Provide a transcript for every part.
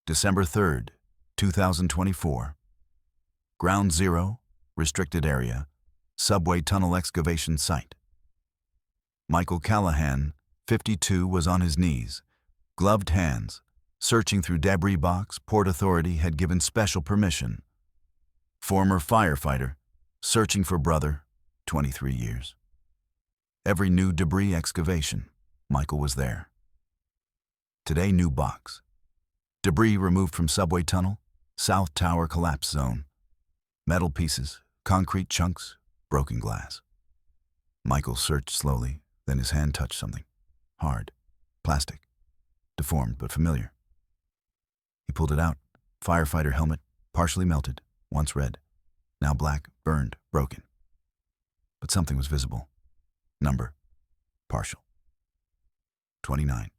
December 3rd, 2024. Ground Zero, restricted area, subway tunnel excavation site. Michael Callahan, 52, was on his knees, gloved hands, searching through debris box Port Authority had given special permission. Former firefighter, searching for brother, 23 years. Every new debris excavation, Michael was there. Today, new box. Debris removed from subway tunnel, South Tower collapse zone. Metal pieces, concrete chunks, broken glass. Michael searched slowly, then his hand touched something. Hard, plastic, deformed but familiar. He pulled it out. Firefighter helmet, partially melted, once red, now black, burned, broken. But something was visible. Number, partial. 29.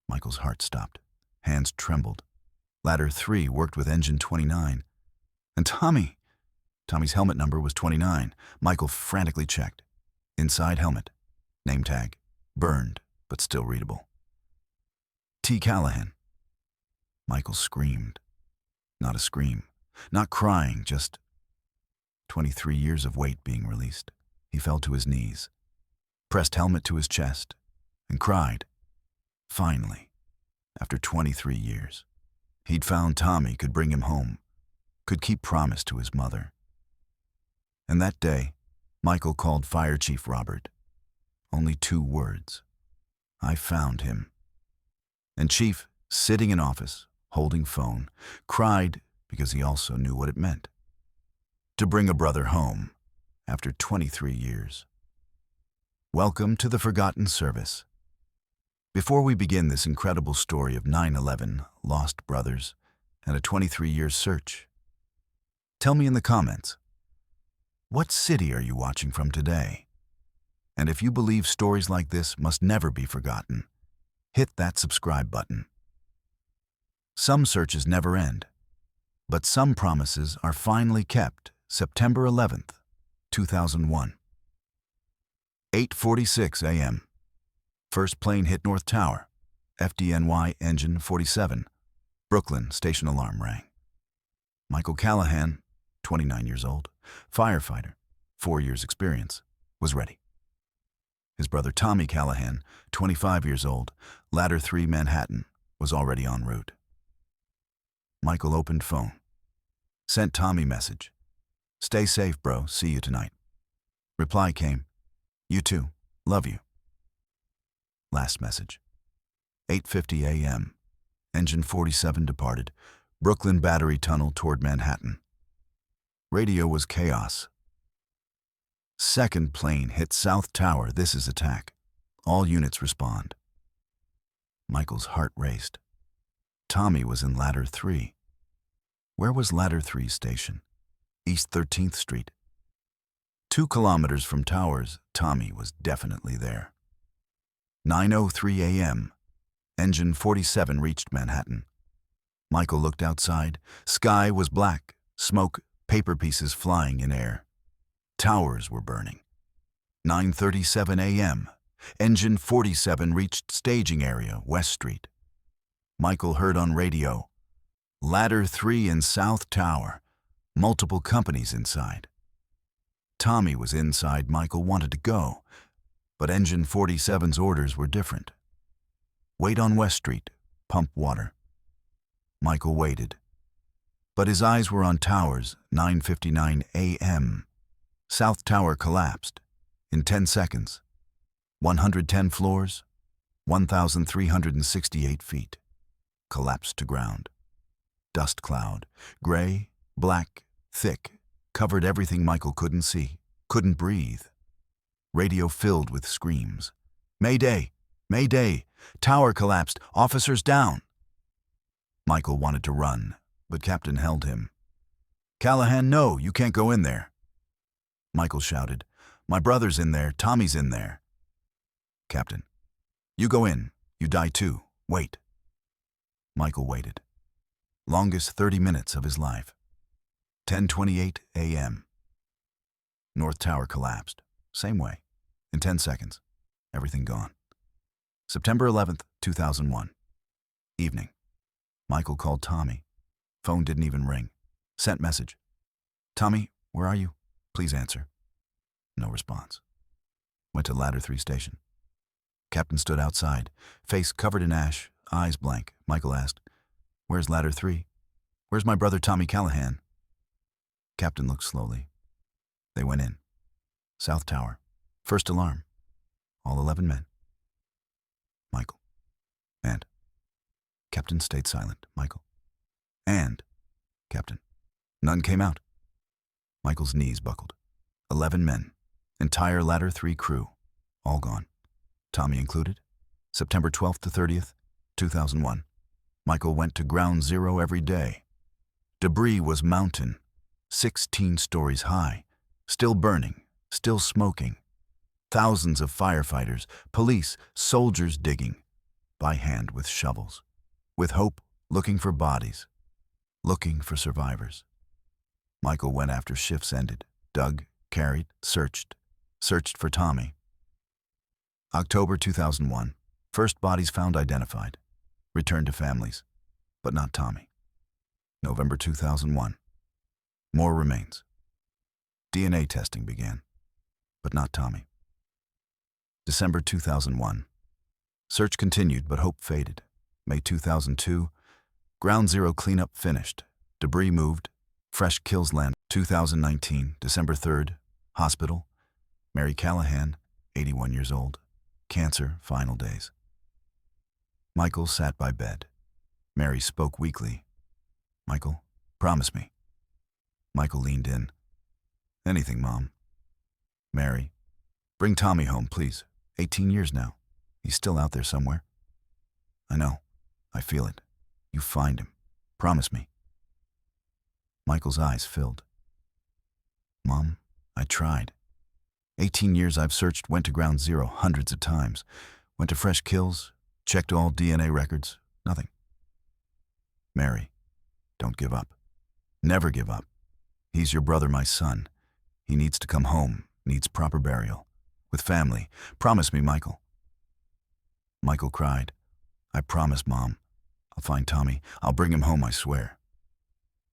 Michael's heart stopped. Hands trembled. Ladder 3 worked with engine 29. And Tommy's helmet number was 29. Michael frantically checked. Inside helmet. Name tag. Burned, but still readable. T. Callahan. Michael screamed. Not a scream. Not crying, just 23 years of weight being released. He fell to his knees, pressed helmet to his chest, and cried. Finally, after 23 years, he'd found Tommy could bring him home, could keep promise to his mother. And that day, Michael called Fire Chief Robert. Only 2 words. I found him. And Chief, sitting in office, holding phone, cried because he also knew what it meant. To bring a brother home after 23 years. Welcome to the Forgotten Service. Before we begin this incredible story of 9/11, lost brothers, and a 23-year search, tell me in the comments, what city are you watching from today? And if you believe stories like this must never be forgotten, hit that subscribe button. Some searches never end, but some promises are finally kept. September 11th, 2001. 8:46 a.m. First plane hit North Tower. FDNY engine 47. Brooklyn station alarm rang. Michael Callahan, 29 years old, firefighter, 4 years experience, was ready. His brother Tommy Callahan, 25 years old, ladder 3 Manhattan, was already en route. Michael opened phone. Sent Tommy message. Stay safe, bro. See you tonight. Reply came. You too. Love you. Last message. 8:50 a.m. Engine 47 departed. Brooklyn Battery Tunnel toward Manhattan. Radio was chaos. Second plane hit South Tower. This is attack. All units respond. Michael's heart raced. Tommy was in ladder 3. Where was ladder 3 station? East 13th Street. 2 kilometers from Towers, Tommy was definitely there. 9:03 a.m. Engine 47 reached Manhattan. Michael looked outside. Sky was black, smoke, paper pieces flying in air. Towers were burning. 9:37 a.m. Engine 47 reached staging area, West Street. Michael heard on radio, Ladder 3 in South Tower, multiple companies inside. Tommy was inside. Michael wanted to go, but Engine 47's orders were different. Wait on West Street, pump water. Michael waited, but his eyes were on Towers. 9:59 a.m. South Tower collapsed in 10 seconds. 110 floors, 1,368 feet. Collapsed to ground. Dust cloud, gray, black, thick, covered everything Michael couldn't see, couldn't breathe. Radio filled with screams. Mayday! Mayday! Tower collapsed! Officers down! Michael wanted to run, but Captain held him. Callahan, no, you can't go in there. Michael shouted, my brother's in there, Tommy's in there. Captain, you go in, you die too, wait. Michael waited. Longest 30 minutes of his life. 10:28 a.m. North Tower collapsed. Same way. In 10 seconds. Everything gone. September 11th, 2001. Evening. Michael called Tommy. Phone didn't even ring. Sent message. Tommy, where are you? Please answer. No response. Went to ladder 3 station. Captain stood outside, face covered in ash, eyes blank. Michael asked, Where's ladder 3? Where's my brother Tommy Callahan? Captain looked slowly. They went in. South Tower. First alarm. All 11 men. Michael. And. Captain stayed silent. Michael. And. Captain. None came out. Michael's knees buckled. 11 men. Entire ladder 3 crew. All gone. Tommy included. September 12th to 30th, 2001. Michael went to ground zero every day. Debris was mountain, 16 stories high, still burning, still smoking. Thousands of firefighters, police, soldiers digging, by hand with shovels, with hope, looking for bodies, looking for survivors. Michael went after shifts ended, dug, carried, searched for Tommy. October 2001, first bodies found identified, returned to families, but not Tommy. November 2001, more remains. DNA testing began, but not Tommy. December 2001, search continued but hope faded. May 2002, ground zero cleanup finished, debris moved, fresh kills land. 2019, December 3rd, hospital, Mary Callahan, 81 years old, cancer, final days. Michael sat by bed. Mary spoke weakly. Michael, promise me. Michael leaned in. Anything, Mom. Mary, bring Tommy home, please. 18 years now. He's still out there somewhere. I know. I feel it. You find him. Promise me. Michael's eyes filled. Mom, I tried. 18 years I've searched, went to ground zero hundreds of times, went to fresh kills, checked all DNA records, nothing. Mary, don't give up. Never give up. He's your brother, my son. He needs to come home, needs proper burial, with family. Promise me, Michael. Michael cried. I promise, Mom. I'll find Tommy. I'll bring him home, I swear.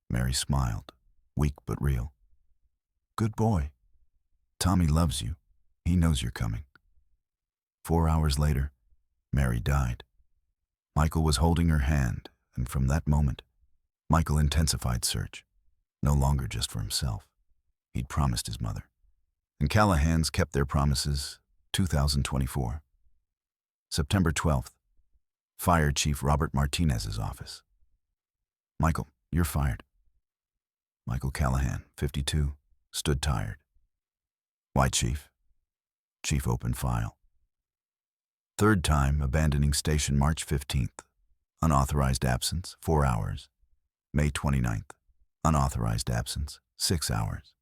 Mary smiled, weak but real. Good boy. Tommy loves you. He knows you're coming. 4 hours later, Mary died. Michael was holding her hand, and from that moment, Michael intensified search, no longer just for himself. He'd promised his mother. And Callahans kept their promises. 2024. September 12th, Fire Chief Robert Martinez's office. Michael, you're fired. Michael Callahan, 52, stood tired. Why, Chief? Chief opened file. Third time abandoning station March 15th. Unauthorized absence, 4 hours. May 29th. Unauthorized absence, 6 hours.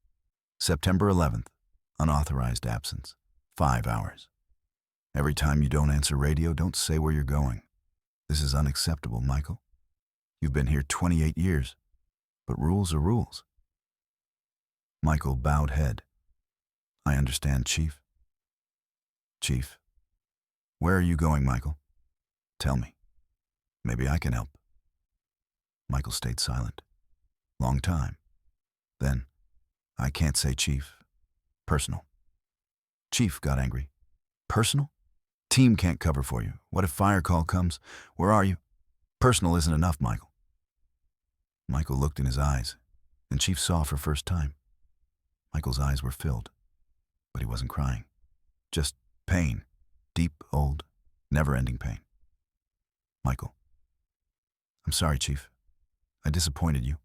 September 11th. Unauthorized absence, 5 hours. Every time you don't answer radio, don't say where you're going. This is unacceptable, Michael. You've been here 28 years, but rules are rules. Michael bowed head. I understand, Chief. Chief, where are you going, Michael? Tell me. Maybe I can help. Michael stayed silent. Long time. Then, I can't say, Chief. Personal. Chief got angry. Personal? Team can't cover for you. What if fire call comes? Where are you? Personal isn't enough, Michael. Michael looked in his eyes, and Chief saw for first time. Michael's eyes were filled, but he wasn't crying. Just pain. Deep, old, never-ending pain. Michael. I'm sorry, Chief. I disappointed you.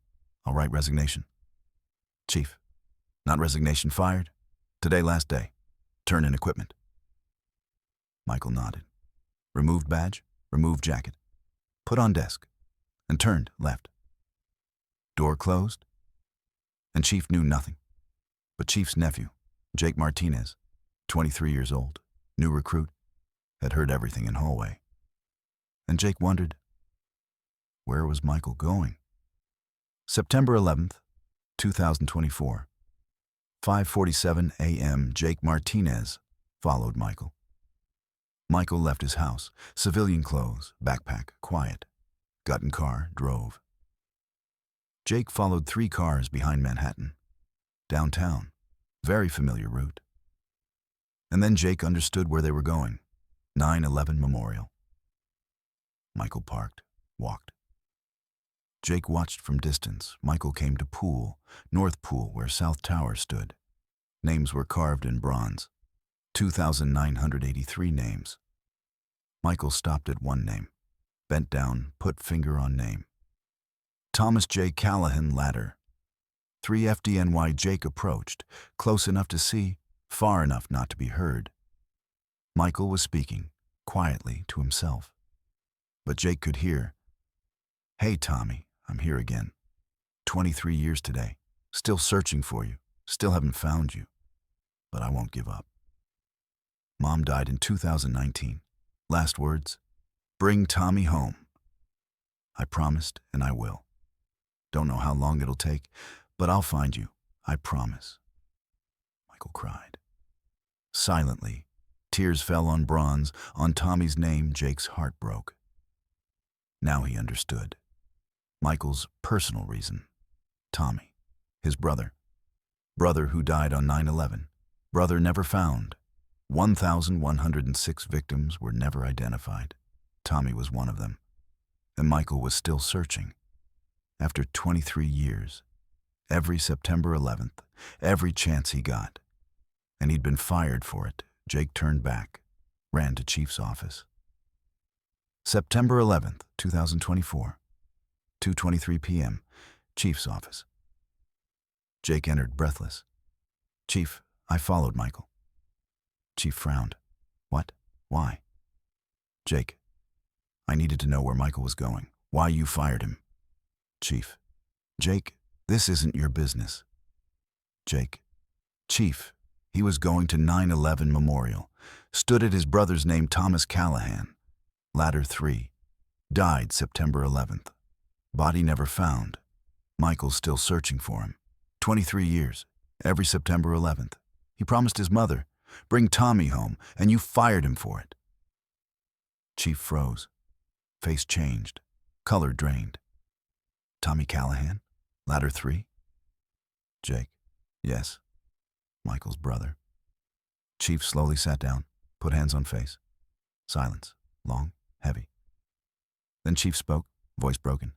I'll write resignation. Chief. Not resignation, fired. Today, last day. Turn in equipment. Michael nodded. Removed badge, removed jacket. Put on desk. And turned left. Door closed. And Chief knew nothing. But Chief's nephew, Jake Martinez, 23 years old, new recruit, had heard everything in hallway. And Jake wondered, where was Michael going? September 11th, 2024. 5:47 a.m. Jake Martinez followed Michael. Michael left his house, civilian clothes, backpack, quiet. got in car, drove. Jake followed 3 cars behind Manhattan, downtown, very familiar route. And then Jake understood where they were going, 9/11 Memorial. Michael parked, walked. Jake watched from distance. Michael came to Pool, North Pool, where South Tower stood. Names were carved in bronze, 2,983 names. Michael stopped at one name, bent down, put finger on name. Thomas J. Callahan, ladder. 3 FDNY. Jake approached, close enough to see, far enough not to be heard. Michael was speaking, quietly, to himself. But Jake could hear. Hey, Tommy, I'm here again. 23 years today. Still searching for you. Still haven't found you. But I won't give up. Mom died in 2019. Last words, bring Tommy home. I promised, and I will. Don't know how long it'll take, but I'll find you. I promise. Michael cried. Silently, tears fell on bronze, on Tommy's name. Jake's heart broke. Now he understood. Michael's personal reason. Tommy, his brother. Brother who died on 9/11. Brother never found. 1,106 victims were never identified. Tommy was one of them. And Michael was still searching. After 23 years, every September 11th, every chance he got. And he'd been fired for it. Jake turned back, ran to Chief's office. September 11th, 2024, 2:23 p.m., Chief's office. Jake entered, breathless. Chief, I followed Michael. Chief frowned. What? Why? Jake, I needed to know where Michael was going, why you fired him. Chief, Jake, this isn't your business. Jake, Chief, he was going to 9/11 Memorial, stood at his brother's name, Thomas Callahan. Ladder 3, died September 11th. Body never found. Michael's still searching for him. 23 years, every September 11th. He promised his mother, bring Tommy home, and you fired him for it. Chief froze. Face changed. Color drained. Tommy Callahan? Ladder 3? Jake. Yes. Michael's brother. Chief slowly sat down, put hands on face. Silence. Long, heavy. Then Chief spoke, voice broken.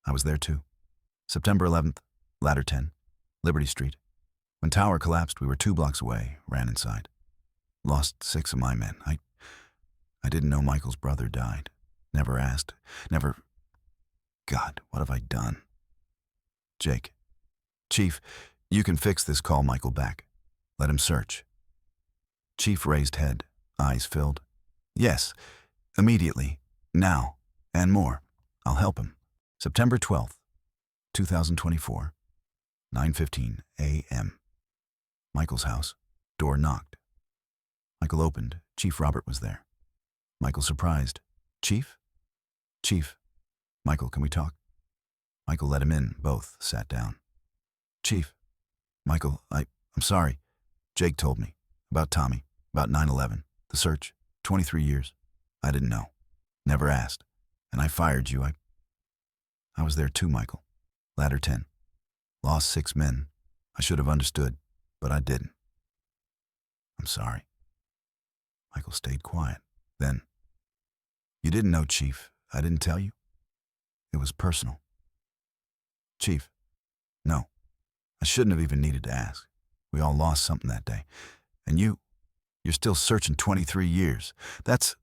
I was there too. September 11th, Ladder 10, Liberty Street. When tower collapsed, we were 2 blocks away, ran inside. Lost 6 of my men. I didn't know Michael's brother died. Never asked. Never... God, what have I done? Jake. Chief, you can fix this. Call Michael back. Let him search. Chief raised head, eyes filled. Yes, immediately, now, and more. I'll help him. September 12th, 2024, 9:15 a.m. Michael's house. Door knocked. Michael opened. Chief Robert was there. Michael surprised. Chief? Chief. Michael, can we talk? Michael let him in. Both sat down. Chief. Michael, I'm sorry. Jake told me. About Tommy. About 9/11. The search. 23 years. I didn't know. Never asked. And I fired you. I was there too, Michael. Ladder 10. Lost 6 men. I should have understood, but I didn't. I'm sorry. Michael stayed quiet. Then, you didn't know, Chief. I didn't tell you. It was personal. Chief, no. I shouldn't have even needed to ask. We all lost something that day. And you're still searching 23 years. That's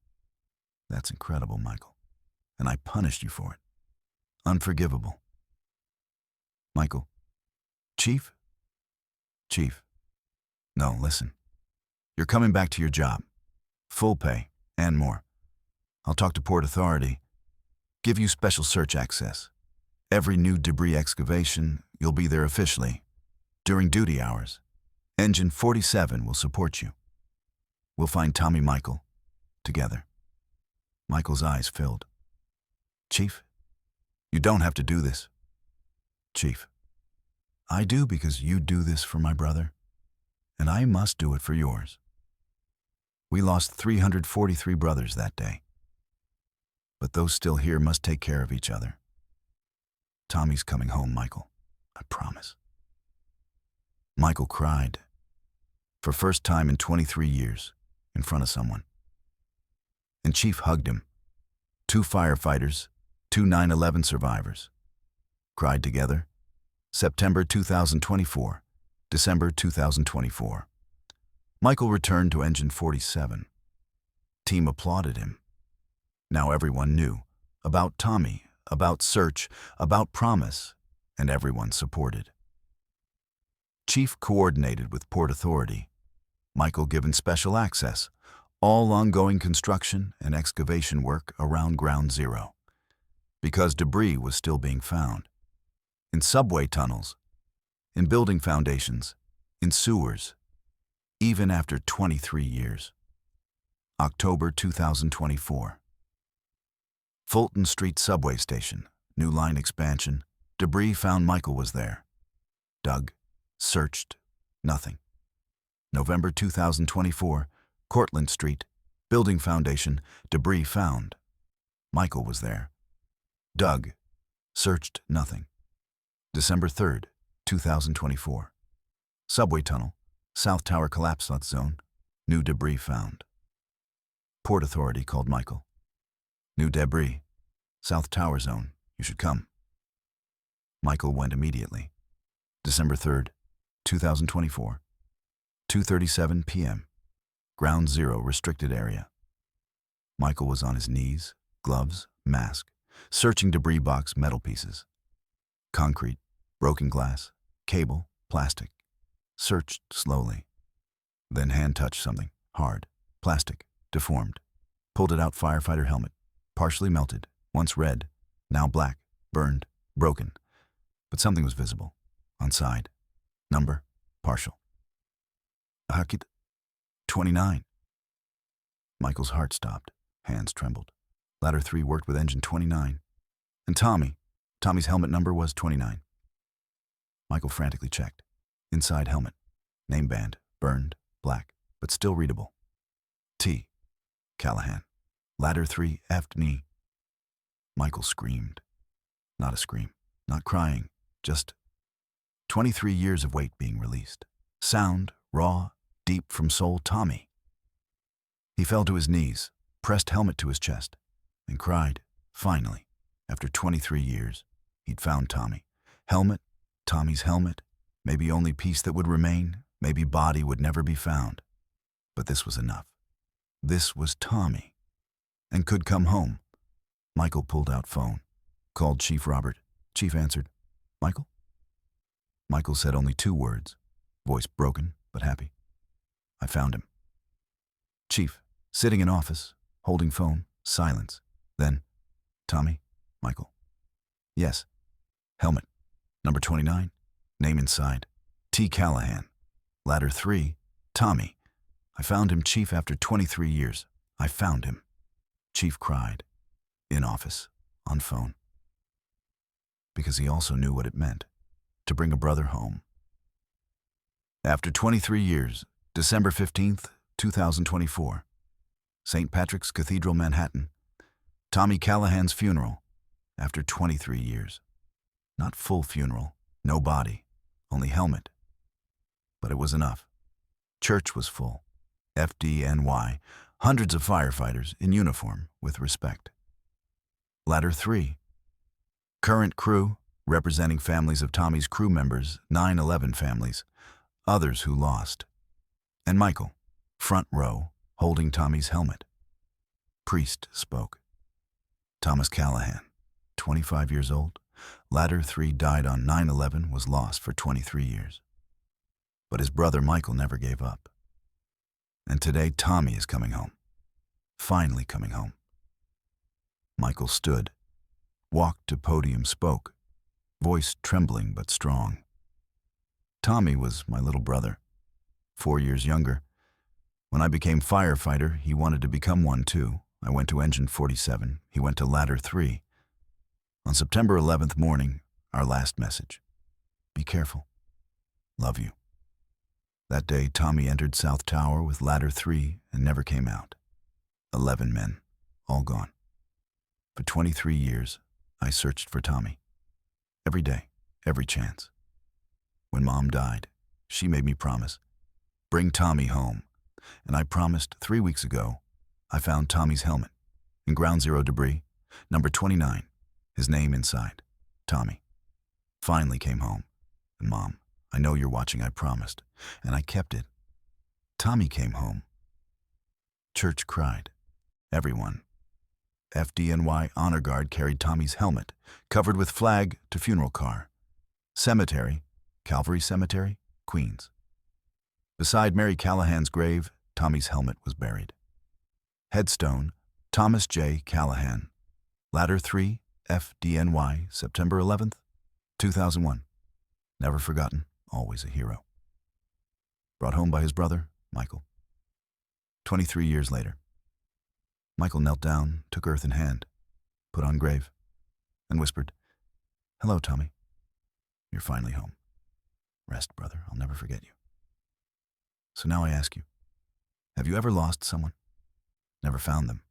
incredible, Michael. And I punished you for it. Unforgivable. Michael. Chief? Chief. No, listen. You're coming back to your job. Full pay, and more. I'll talk to Port Authority. Give you special search access. Every new debris excavation, you'll be there officially. During duty hours. Engine 47 will support you. We'll find Tommy Michael. Together. Michael's eyes filled. Chief, you don't have to do this. Chief, I do because you do this for my brother, and I must do it for yours. We lost 343 brothers that day. But those still here must take care of each other. Tommy's coming home, Michael. I promise. Michael cried. For first time in 23 years, in front of someone. And Chief hugged him. 2 firefighters, 2 9/11 survivors. Cried together. September 2024, December 2024. Michael returned to Engine 47. Team applauded him. Now everyone knew about Tommy, about search, about promise, and everyone supported. Chief coordinated with Port Authority. Michael given special access, all ongoing construction and excavation work around Ground Zero, because debris was still being found. In subway tunnels, in building foundations, in sewers, even after 23 years. October 2024. Fulton Street subway station, new line expansion, debris found. Michael was there. Dug, searched, nothing. November 2024, Cortlandt Street, building foundation, debris found. Michael was there. Dug, searched, nothing. December 3rd, 2024. Subway tunnel, South Tower collapse zone, new debris found. Port Authority called Michael. New debris, South Tower zone, you should come. Michael went immediately. December 3rd, 2024. 2:37 p.m. Ground Zero restricted area. Michael was on his knees, gloves, mask, searching debris box, metal pieces. Concrete, broken glass, cable, plastic. Searched slowly. Then hand touched something, hard, plastic, deformed. Pulled it out. Firefighter helmet, partially melted, once red, now black, burned, broken. But something was visible, on side. Number, partial. Hakit, 29. Michael's heart stopped, hands trembled. Ladder 3 worked with engine 29. And Tommy's helmet number was 29. Michael frantically checked. Inside helmet. Name band, burned, black, but still readable. T. Callahan. Ladder 3, FDNY. Michael screamed. Not a scream, not crying, just 23 years of weight being released. Sound, raw, deep from soul. Tommy. He fell to his knees, pressed helmet to his chest, and cried. Finally, after 23 years, he'd found Tommy. Helmet, Tommy's helmet, maybe only piece that would remain, maybe body would never be found. But this was enough. This was Tommy, and could come home. Michael pulled out phone, called Chief Robert. Chief answered. Michael? Michael said only 2 words, voice broken but happy. I found him. Chief, sitting in office, holding phone, silence. Then, Tommy, Michael. Yes. Helmet, number 29, name inside. T. Callahan. Ladder 3, Tommy. I found him, Chief, after 23 years. I found him. Chief cried. In office, on phone. Because he also knew what it meant to bring a brother home. After 23 years, December 15th, 2024. St. Patrick's Cathedral, Manhattan. Tommy Callahan's funeral. After 23 years. Not full funeral, no body, only helmet. But it was enough. Church was full. FDNY, hundreds of firefighters in uniform with respect. Ladder 3. Current crew, representing families of Tommy's crew members, 9/11 families, others who lost. And Michael, front row, holding Tommy's helmet. Priest spoke. Thomas Callahan, 25 years old. Ladder 3 died on 9/11, was lost for 23 years. But his brother Michael never gave up. And today Tommy is coming home. Finally coming home. Michael stood, walked to podium, spoke, voice trembling but strong. Tommy was my little brother, 4 years younger. When I became firefighter, he wanted to become one too. I went to Engine 47, he went to Ladder 3. On September 11th morning, our last message. Be careful. Love you. That day, Tommy entered South Tower with Ladder 3 and never came out. 11 men, all gone. For 23 years, I searched for Tommy. Every day, every chance. When Mom died, she made me promise, bring Tommy home. And I promised 3 weeks ago, I found Tommy's helmet in ground zero debris, number 29, his name inside, Tommy. Finally came home. And Mom, I know you're watching, I promised, and I kept it. Tommy came home. Church cried. Everyone. FDNY honor guard carried Tommy's helmet, covered with flag, to funeral car. Cemetery, Calvary Cemetery, Queens. Beside Mary Callahan's grave, Tommy's helmet was buried. Headstone, Thomas J. Callahan. Ladder 3, FDNY, September 11th, 2001. Never forgotten, always a hero. Brought home by his brother, Michael. 23 years later. Michael knelt down, took earth in hand, put on grave, and whispered, "Hello, Tommy. You're finally home. Rest, brother. I'll never forget you." So now I ask you, have you ever lost someone? Never found them?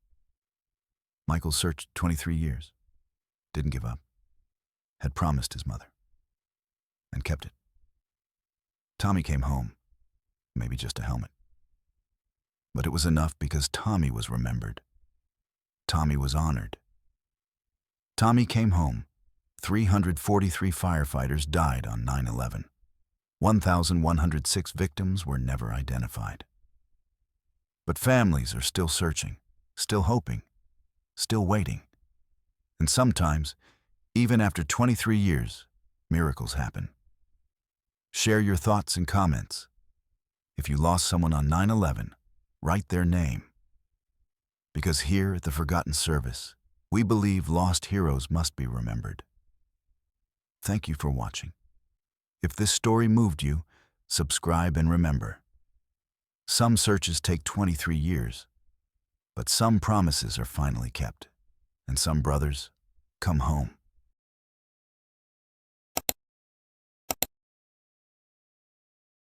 Michael searched 23 years, didn't give up, had promised his mother, and kept it. Tommy came home, maybe just a helmet. But it was enough because Tommy was remembered. Tommy was honored. Tommy came home. 343 firefighters died on 9/11. 1,106 victims were never identified. But families are still searching, still hoping, still waiting. And sometimes, even after 23 years, miracles happen. Share your thoughts and comments. If you lost someone on 9/11, write their name. Because here at the Forgotten Service, we believe lost heroes must be remembered. Thank you for watching. If this story moved you, subscribe and remember. Some searches take 23 years, but some promises are finally kept, and some brothers come home.